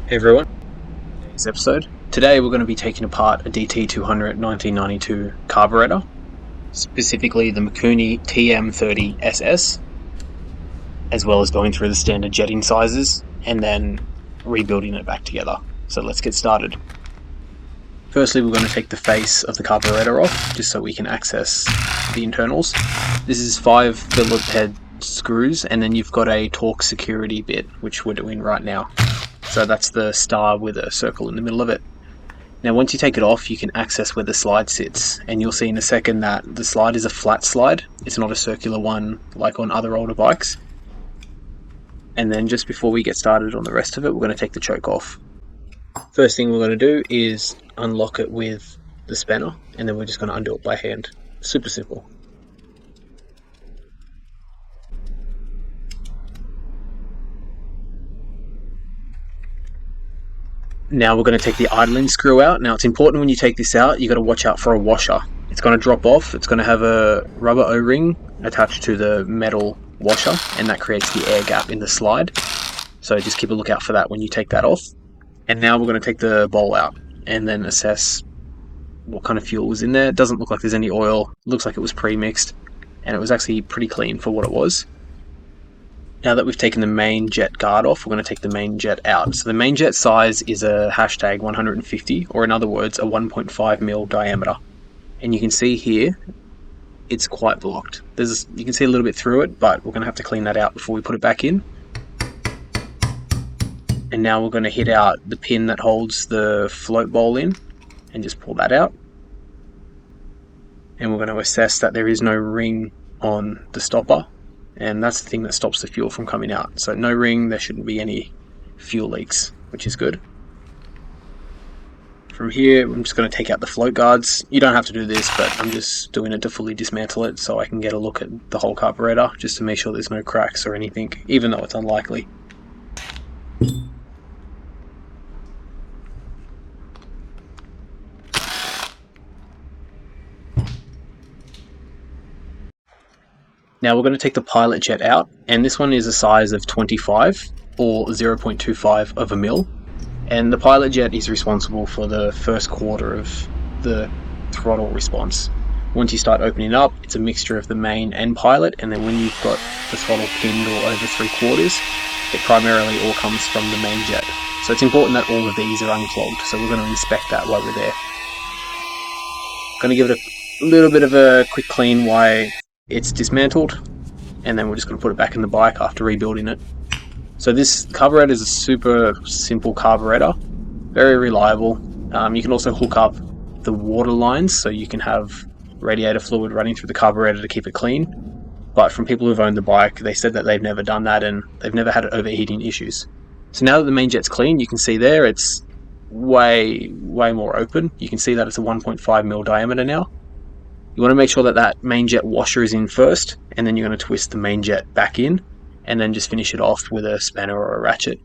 Hey everyone, today's episode. Today we're going to be taking apart a DT200 1992 carburetor, specifically the Mikuni TM30SS, as well as going through the standard jetting sizes and then rebuilding it back together. So let's get started. Firstly, we're going to take the face of the carburetor off, just so we can access the internals. This is 5 Phillips head screws, and then you've got a torque security bit, which we're doing right now. So that's the star with a circle in the middle of it. Now once you take it off, you can access where the slide sits, and you'll see in a second that the slide is a flat slide. It's not a circular one like on other older bikes. And then just before we get started on the rest of it, we're going to take the choke off. First thing we're going to do is unlock it with the spanner, and then we're just going to undo it by hand. Super simple. Now we're going to take the idling screw out. Now it's important when you take this out, you got to watch out for a washer. It's going to drop off. It's going to have a rubber O-ring attached to the metal washer, and that creates the air gap in the slide. So just keep a lookout for that when you take that off. And now we're going to take the bowl out and then assess what kind of fuel was in there. It doesn't look like there's any oil. It looks like it was pre-mixed, and it was actually pretty clean for what it was. Now that we've taken the main jet guard off, we're going to take the main jet out. So the main jet size is a hashtag 150, or in other words, a 1.5mm diameter. And you can see here, it's quite blocked. You can see a little bit through it, but we're going to have to clean that out before we put it back in. And now we're going to hit out the pin that holds the float bowl in, and just pull that out. And we're going to assess that there is no ring on the stopper. And that's the thing that stops the fuel from coming out. So no ring, there shouldn't be any fuel leaks, which is good. From here, I'm just going to take out the float guards. You don't have to do this, but I'm just doing it to fully dismantle it so I can get a look at the whole carburetor, just to make sure there's no cracks or anything, even though it's unlikely. Now we're going to take the pilot jet out, and this one is a size of 25 or 0.25 of a mil. And the pilot jet is responsible for the first quarter of the throttle response. Once you start opening up, it's a mixture of the main and pilot, and then when you've got the throttle pinned or over 3/4, it primarily all comes from the main jet. So it's important that all of these are unclogged, so we're going to inspect that while we're there. Going to give it a little bit of a quick clean while it's dismantled, and then we're just going to put it back in the bike after rebuilding it. So this carburetor is a super simple carburetor, very reliable. You can also hook up the water lines, so you can have radiator fluid running through the carburetor to keep it clean. But from people who've owned the bike, they said that they've never done that and they've never had overheating issues. So now that the main jet's clean, you can see there it's way more open. You can see that it's a 1.5mm diameter now. You want to make sure that that main jet washer is in first, and then you're going to twist the main jet back in, and then just finish it off with a spanner or a ratchet.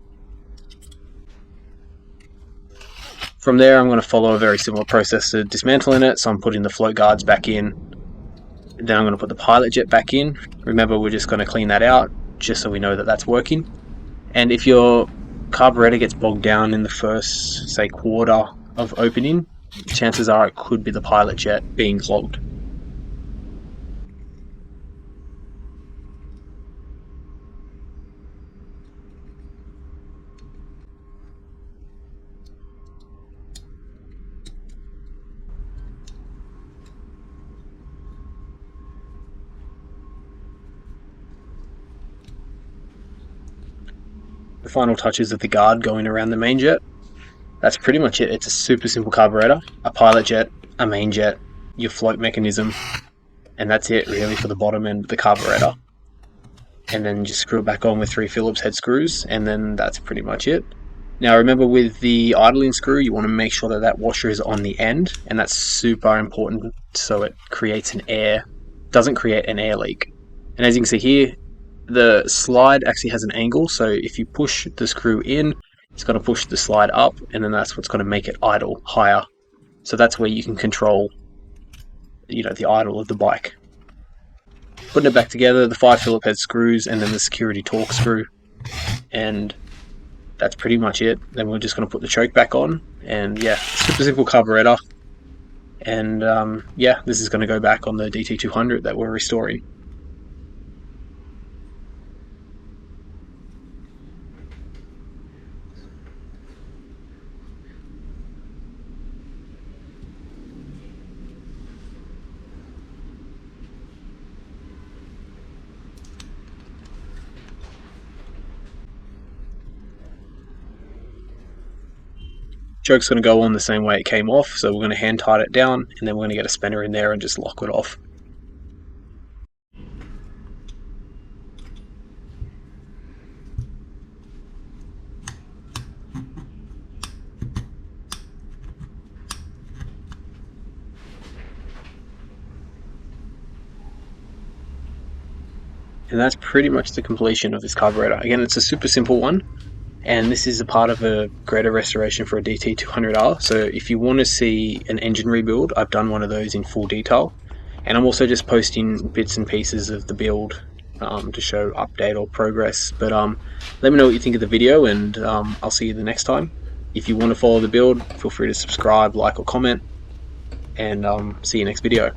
From there, I'm going to follow a very similar process to dismantling it, so I'm putting the float guards back in, then I'm going to put the pilot jet back in. Remember, we're just going to clean that out, just so we know that that's working. And if your carburetor gets bogged down in the first, say, quarter of opening, chances are it could be the pilot jet being clogged. The final touches of the guard going around the main jet. That's pretty much it. It's a super simple carburetor, a pilot jet, a main jet, your float mechanism, and that's it really for the bottom end of the carburetor. And then just screw it back on with 3 Phillips head screws, and then that's pretty much it. Now remember, with the idling screw, you want to make sure that that washer is on the end, and that's super important so it doesn't create an air leak. And as you can see here, the slide actually has an angle, so if you push the screw in, it's going to push the slide up, and then that's what's going to make it idle higher. So that's where you can control, the idle of the bike. Putting it back together, the 5 Phillips head screws, and then the security torque screw, and that's pretty much it. Then we're just going to put the choke back on, and yeah, super simple carburetor. And yeah, this is going to go back on the DT200 that we're restoring. Choke's going to go on the same way it came off, so we're going to hand tighten it down, and then we're going to get a spanner in there and just lock it off. And that's pretty much the completion of this carburetor. Again, it's a super simple one, and this is a part of a greater restoration for a DT200R. So if you want to see an engine rebuild, I've done one of those in full detail, and I'm also just posting bits and pieces of the build to show update or progress. But let me know what you think of the video, and I'll see you the next time. If you want to follow the build, feel free to subscribe, like, or comment, and see you next video.